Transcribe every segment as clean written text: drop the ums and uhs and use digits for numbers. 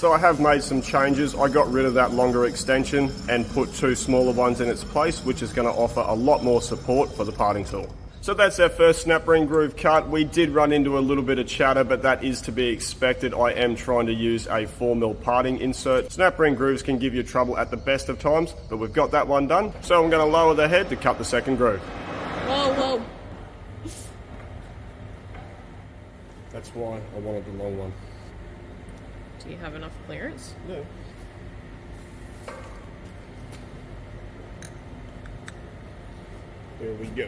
So I have made some changes. I got rid of that longer extension and put two smaller ones in its place, which is going to offer a lot more support for the parting tool. So that's our first snap ring groove cut. We did run into a little bit of chatter, but that is to be expected. I am trying to use a 4mm parting insert. Snap ring grooves can give you trouble at the best of times, but we've got that one done. So I'm going to lower the head to cut the second groove. Whoa, whoa. That's why I wanted the long one. Do you have enough clearance? Yeah. There we go.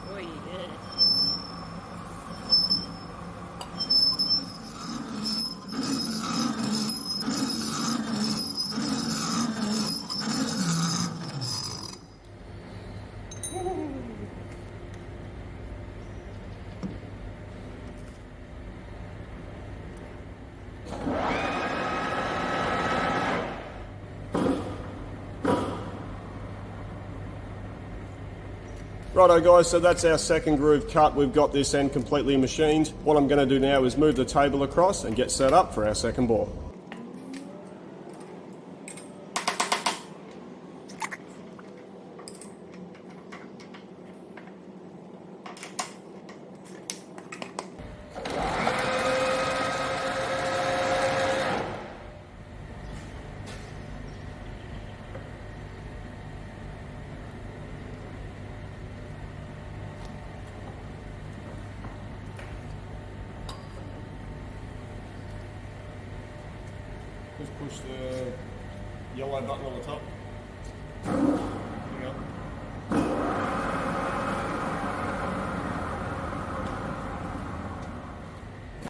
Oh, yeah. Righto guys, so that's our second groove cut. We've got this end completely machined. What I'm going to do now is move the table across and get set up for our second bore. Just push the yellow button on the top.